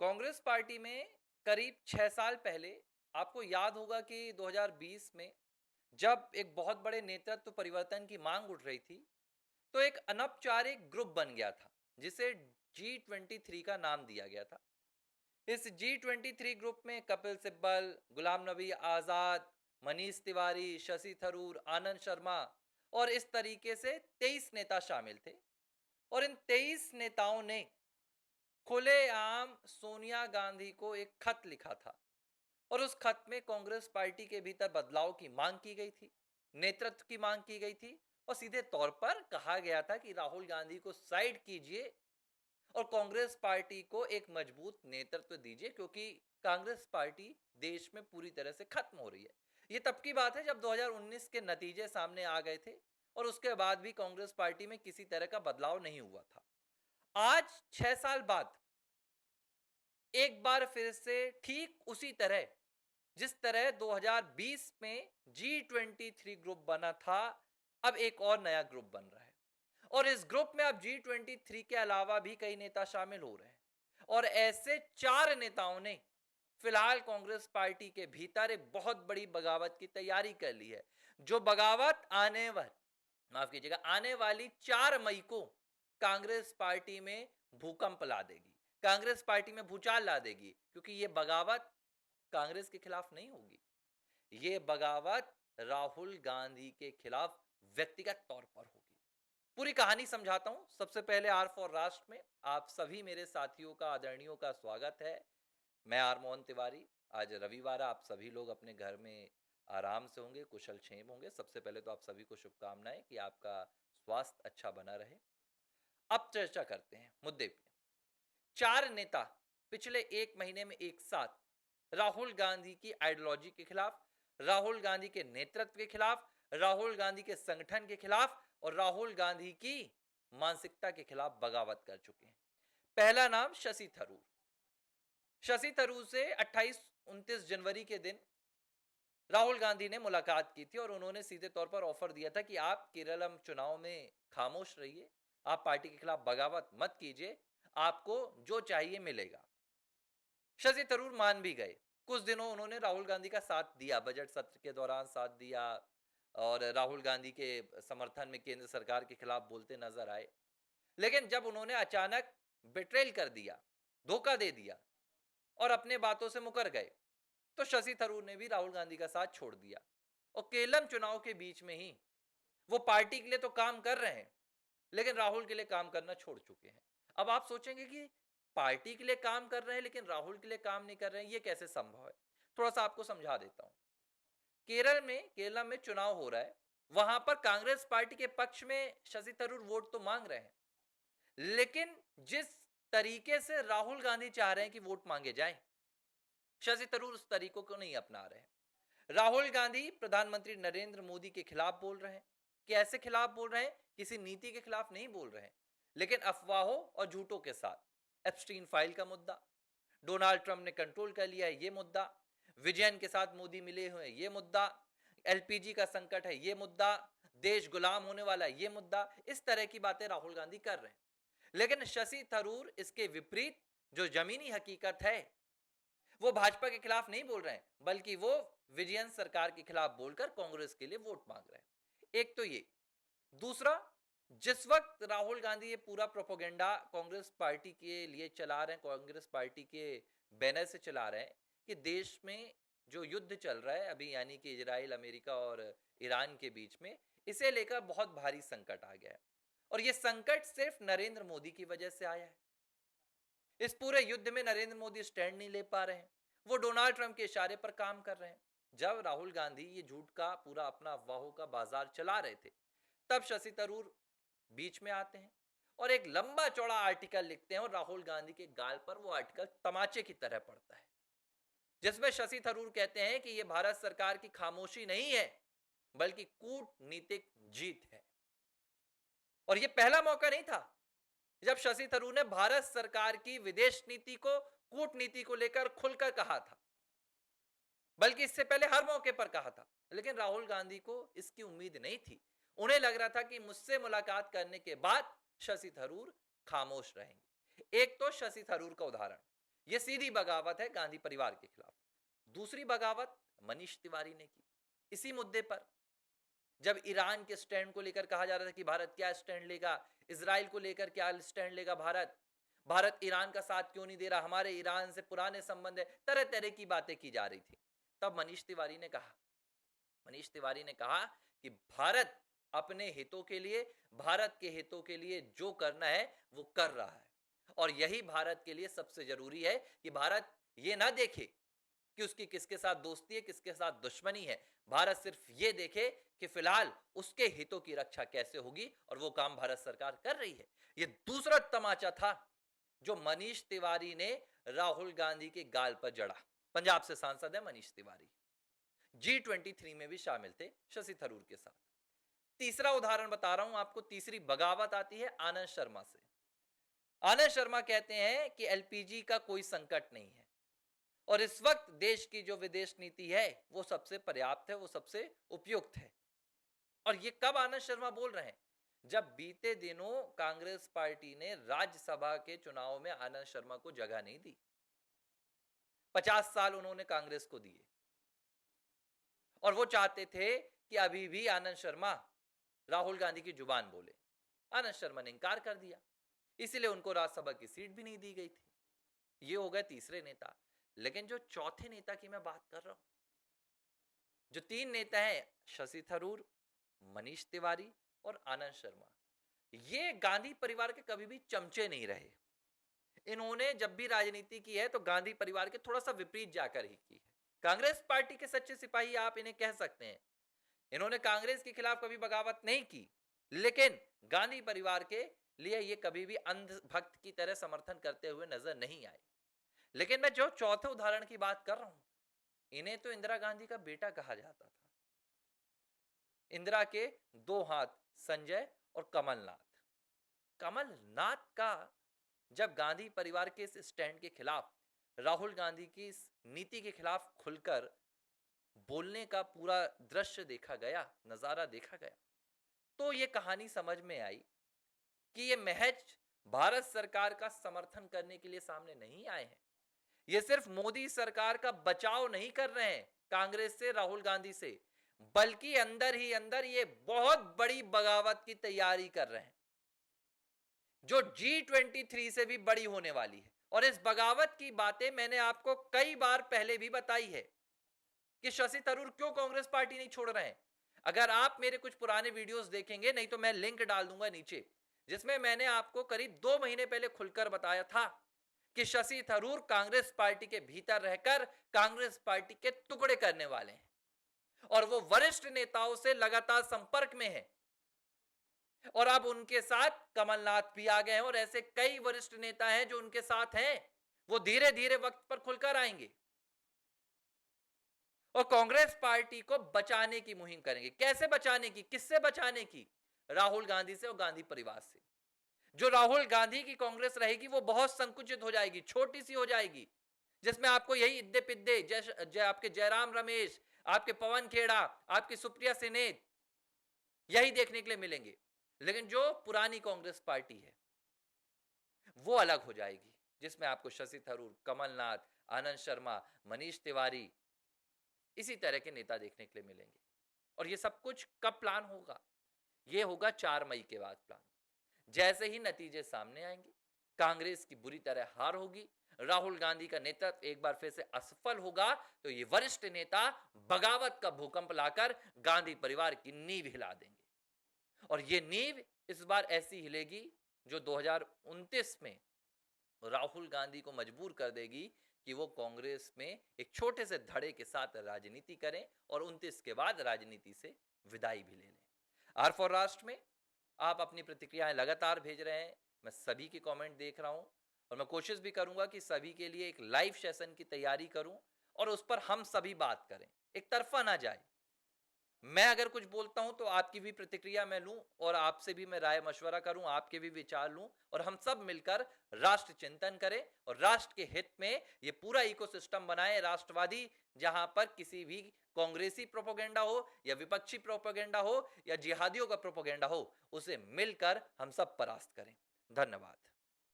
Congress party में करीब 6 साल पहले आपको याद होगा कि 2020 में जब एक बहुत बड़े नेतृत्व परिवर्तन की मांग उठ रही थी, तो एक अनौपचारिक ग्रुप बन गया था जिसे G23 का नाम दिया गया था। इस G23 ग्रुप में कपिल सिब्बल, गुलाम नबी आजाद, मनीष तिवारी, शशि थरूर, आनंद शर्मा और इस तरीके से 23 नेता शामिल थे। और इन 23 नेताओं ने खुलेआम सोनिया गांधी को एक खत लिखा था और उस खत में कांग्रेस पार्टी के भीतर बदलाव की मांग की गई थी, नेतृत्व की मांग की गई थी और सीधे तौर पर कहा गया था कि राहुल गांधी को साइड कीजिए और कांग्रेस पार्टी को एक मजबूत नेतृत्व दीजिए, क्योंकि कांग्रेस पार्टी देश में पूरी तरह से खत्म हो रही है। यह तब की बात है जब 2019 के नतीजे सामने आ गए थे और उसके बाद भी कांग्रेस पार्टी में किसी तरह का बदलाव नहीं हुआ था। आज 6 साल बाद एक बार फिर से ठीक उसी तरह जिस तरह 2020 में G23 ग्रुप बना था, अब एक और नया ग्रुप बन रहा है और इस ग्रुप में अब G23 के अलावा भी कई नेता शामिल हो रहे हैं और ऐसे 4 नेताओं ने फिलहाल कांग्रेस पार्टी के भीतर एक बहुत बड़ी बगावत की तैयारी कर ली है, जो बगावत आने वाली 4 मई को कांग्रेस पार्टी में भूकंप ला देगी, कांग्रेस पार्टी में भूचाल ला देगी, क्योंकि यह बगावत कांग्रेस के खिलाफ नहीं होगी, यह बगावत राहुल गांधी के खिलाफ व्यक्तिगत तौर पर होगी। पूरी कहानी समझाता हूं। सबसे पहले आर फॉर राष्ट्र में आप सभी मेरे साथियों का, आदरणीयों का स्वागत है। मैं आर मोहन तिवारी। आज रविवार, आप सभी लोग अपने घर में आराम से होंगे, कुशल क्षेम होंगे। सबसे पहले तो आप सभी को शुभकामनाएं कि आपका स्वास्थ्य अच्छा बना रहे। अब चर्चा करते हैं मुद्दे पे। 4 नेता पिछले 1 महीने में एक साथ राहुल गांधी की आइडियोलॉजी के खिलाफ, राहुल गांधी के नेतृत्व के खिलाफ, राहुल गांधी के संगठन के खिलाफ और राहुल गांधी की मानसिकता के खिलाफ बगावत कर चुके हैं। पहला नाम शशि थरूर। शशि थरूर से 28-29 जनवरी के दिन राहुल गांधी ने मुलाकात की थी और उन्होंने सीधे तौर पर ऑफर दिया था कि आप केरल चुनाव में खामोश रहिए, आप पार्टी के खिलाफ बगावत मत कीजिए, आपको जो चाहिए मिलेगा। शशि थरूर मान भी गए। कुछ दिनों उन्होंने राहुल गांधी का साथ दिया, बजट सत्र के दौरान साथ दिया और राहुल गांधी के समर्थन में केंद्र सरकार के खिलाफ बोलते नजर आए। लेकिन जब उन्होंने अचानक बिट्रेल कर दिया, धोखा दे दिया और अपने बातों से मुकर गए, तो शशि थरूर ने भी राहुल गांधी का साथ छोड़ दिया और केरल चुनाव के बीच में ही वो पार्टी के लिए तो काम कर रहे हैं, लेकिन राहुल के लिए काम करना छोड़ चुके हैं। अब आप सोचेंगे कि पार्टी के लिए काम कर रहे हैं लेकिन राहुल के लिए काम नहीं कर रहे हैं, ये कैसे संभव है? थोड़ा सा आपको समझा देता हूं। केरला में चुनाव हो रहा है, वहां पर कांग्रेस पार्टी के पक्ष में शशि थरूर वोट तो मांग रहे हैं, लेकिन जिस तरीके से राहुल गांधी चाह रहे हैं कि वोट मांगे जाएं, शशि थरूर उस तरीकों को नहीं अपना रहे हैं। राहुल गांधी प्रधानमंत्री नरेंद्र मोदी के खिलाफ बोल रहे हैं। कैसे खिलाफ बोल रहे हैं? किसी नीति के खिलाफ नहीं बोल रहे हैं, लेकिन अफवाहों और झूठों के साथ। एप्स्टीन फाइल का मुद्दा, डोनाल्ड ट्रंप ने कंट्रोल कर लिया है, ये मुद्दा, विजयन के साथ मोदी मिले हुए, ये मुद्दा, एलपीजी का संकट है, ये मुद्दा, देश गुलाम होने वाला है, ये मुद्दा। इस तरह की बातें राहुल गांधी कर रहे हैं, लेकिन शशि थरूर इसके विपरीत, जो जमीनी हकीकत है, वो भाजपा के खिलाफ नहीं बोल रहे हैं, बल्कि वो विजयन सरकार के खिलाफ बोलकर कांग्रेस के लिए वोट मांग रहे हैं। एक तो ये। दूसरा, जिस वक्त राहुल गांधी ये पूरा प्रोपोगेंडा कांग्रेस पार्टी के लिए चला रहे हैं, कांग्रेस पार्टी के बैनर से चला रहे हैं कि देश में जो युद्ध चल रहा है अभी, यानी कि इजराइल, अमेरिका और ईरान के बीच में, इसे लेकर बहुत भारी संकट आ गया है और यह संकट सिर्फ नरेंद्र मोदी की वजह से आया है। इस पूरे युद्ध में नरेंद्र मोदी स्टैंड नहीं ले पा रहे हैं, वो डोनाल्ड ट्रंप के इशारे पर काम कर रहे हैं। जब राहुल गांधी ये झूठ का पूरा अपना अफवाहों का बाजार चला रहे थे, तब शशि थरूर बीच में आते हैं और एक लंबा चौड़ा आर्टिकल लिखते हैं और राहुल गांधी के गाल पर वो आर्टिकल तमाचे की तरह पड़ता है, जिसमें शशि थरूर कहते हैं कि यह भारत सरकार की खामोशी नहीं है, बल्कि कूटनीतिक जीत है। और यह पहला मौका नहीं था जब शशि थरूर ने भारत सरकार की विदेश नीति को, कूटनीति को लेकर खुलकर कहा था, बल्कि इससे पहले हर मौके पर कहा था। लेकिन राहुल गांधी को इसकी उम्मीद नहीं थी। उन्हें लग रहा था कि मुझसे मुलाकात करने के बाद शशि थरूर खामोश रहेंगे। एक तो शशि थरूर का उदाहरण, यह सीधी बगावत है गांधी परिवार के खिलाफ। दूसरी बगावत मनीष तिवारी ने की इसी मुद्दे पर। जब ईरान के स्टैंड को लेकर कहा जा रहा था कि भारत क्या स्टैंड लेगा, इजराइल को लेकर क्या स्टैंड लेगा भारत, भारत ईरान का साथ क्यों नहीं दे रहा, हमारे ईरान से पुराने संबंध है, तरह तरह की बातें की जा रही थी। तब मनीष तिवारी ने कहा कि भारत अपने हितों के लिए, भारत के हितों के लिए जो करना है वो कर रहा है, और यही भारत के लिए सबसे जरूरी है कि भारत ये ना देखे कि उसकी किसके साथ दोस्ती है, किसके साथ दुश्मनी है। भारत सिर्फ ये देखे कि फिलहाल उसके हितों की रक्षा कैसे होगी, और वो काम भारत सरकार कर रही है। ये दूसरा तमाचा था जो मनीष तिवारी ने राहुल गांधी के गाल पर जड़ा। पंजाब से सांसद है मनीष तिवारी, G23 में भी शामिल थे शशि थरूर के साथ। तीसरा उदाहरण बता रहा हूं आपको, तीसरी बगावत आती है आनंद शर्मा से। आनंद शर्मा कहते हैं कि एलपीजी का कोई संकट नहीं है, और इस वक्त देश की जो विदेश नीति है वो सबसे पर्याप्त है, वो सबसे उपयुक्त है। और ये कब आनंद शर्मा बोल रहे हैं? जब बीते दिनों कांग्रेस पार्टी ने राज्यसभा के चुनाव में आनंद शर्मा को जगह नहीं दी। 50 साल उन्होंने कांग्रेस को दिए, और वो चाहते थे कि अभी भी आनंद शर्मा राहुल गांधी की जुबान बोले। आनंद शर्मा ने इंकार कर दिया, इसलिए उनको राज्यसभा की सीट भी नहीं दी गई थी। ये हो गए तीसरे नेता। लेकिन जो चौथे नेता की मैं बात कर रहा हूं, जो तीन नेता हैं, शशि थरूर, मनीष तिवारी और आनंद शर्मा, ये गांधी परिवार के कभी भी चमचे नहीं रहे। इन्होंने जब भी राजनीति की है तो गांधी परिवार के थोड़ा सा विपरीत जाकर ही की है। कांग्रेस पार्टी के सच्चे सिपाही आप इन्हें कह सकते हैं। इन्होंने कांग्रेस के खिलाफ कभी बगावत नहीं की, लेकिन गांधी परिवार के लिए ये कभी भी अंधभक्त की तरह समर्थन करते हुए नजर नहीं आए। लेकिन मैं जो चौथे उदाहरण की बात कर रहा हूं, इन्हें तो इंदिरा गांधी का बेटा कहा जाता था। इंदिरा के दो हाथ, संजय और कमलनाथ। कमलनाथ का जब गांधी परिवार के इस स्टैंड के खिलाफ, राहुल गांधी की इस नीति के खिलाफ खुलकर बोलने का पूरा दृश्य देखा गया, नजारा देखा गया, तो ये कहानी समझ में आई कि ये महज भारत सरकार का समर्थन करने के लिए सामने नहीं आए हैं। ये सिर्फ मोदी सरकार का बचाव नहीं कर रहे हैं कांग्रेस से, राहुल गांधी से, बल्कि अंदर ही अंदर ये बहुत बड़ी बगावत की तैयारी कर रहे हैं, जो G23 से भी बड़ी होने वाली है। और इस बगावत की बातें मैंने आपको कई बार पहले भी बताई है कि शशि थरूर क्यों कांग्रेस पार्टी नहीं छोड़ रहे हैं। अगर आप मेरे कुछ पुराने वीडियोस देखेंगे, नहीं तो मैं लिंक डाल दूंगा नीचे, जिसमें मैंने आपको करीब 2 महीने पहले खुलकर बताया था कि शशि थरूर कांग्रेस पार्टी के भीतर रहकर कांग्रेस पार्टी के टुकड़े करने वाले हैं, और वो वरिष्ठ नेताओं से लगातार संपर्क में है। और अब उनके साथ कमलनाथ भी आ गए हैं, और ऐसे कई वरिष्ठ नेता हैं जो उनके साथ हैं। वो धीरे धीरे वक्त पर खुलकर आएंगे और कांग्रेस पार्टी को बचाने की मुहिम करेंगे। कैसे बचाने की, किससे बचाने की? राहुल गांधी से और गांधी परिवार से। जो राहुल गांधी की कांग्रेस रहेगी वो बहुत संकुचित हो जाएगी, छोटी सी हो जाएगी, जिसमें आपको यही इद्दे पिद्दे आपके जयराम रमेश, आपके पवन खेड़ा, आपकी सुप्रिया सेनेत, यही देखने के लिए मिलेंगे। लेकिन जो पुरानी कांग्रेस पार्टी है वो अलग हो जाएगी, जिसमें आपको शशि थरूर, कमलनाथ, आनंद शर्मा, मनीष तिवारी, इसी तरह के नेता देखने के लिए मिलेंगे। और ये सब कुछ कब प्लान होगा? ये होगा 4 मई के बाद प्लान। जैसे ही नतीजे सामने आएंगे, कांग्रेस की बुरी तरह हार होगी, राहुल गांधी का नेतृत्व एक बार फिर से असफल होगा, तो ये वरिष्ठ नेता बगावत का भूकंप लाकर गांधी परिवार की नींव हिला देंगे। और ये नींव इस बार ऐसी हिलेगी जो 2029 में राहुल गांधी को मजबूर कर देगी कि वो कांग्रेस में एक छोटे से धड़े के साथ राजनीति करें और 29 के बाद राजनीति से विदाई भी ले लें। आर फॉर राष्ट्र में आप अपनी प्रतिक्रियाएं लगातार भेज रहे हैं, मैं सभी के कमेंट देख रहा हूं, और मैं कोशिश भी करूंगा कि सभी के लिए एक लाइव सेशन की तैयारी करूं और उस पर हम सभी बात करें, एक तरफा ना जाए। मैं अगर कुछ बोलता हूं तो आपकी भी प्रतिक्रिया मैं लूं, और आपसे भी मैं राय मशवरा करूं, आपके भी विचार लूं, और हम सब मिलकर राष्ट्र चिंतन करें और राष्ट्र के हित में ये पूरा इकोसिस्टम बनाएं राष्ट्रवादी, जहां पर किसी भी कांग्रेसी प्रोपेगेंडा हो या विपक्षी प्रोपेगेंडा हो या जिहादियों का प्रोपेगेंडा हो, उसे मिलकर हम सब परास्त करें। धन्यवाद।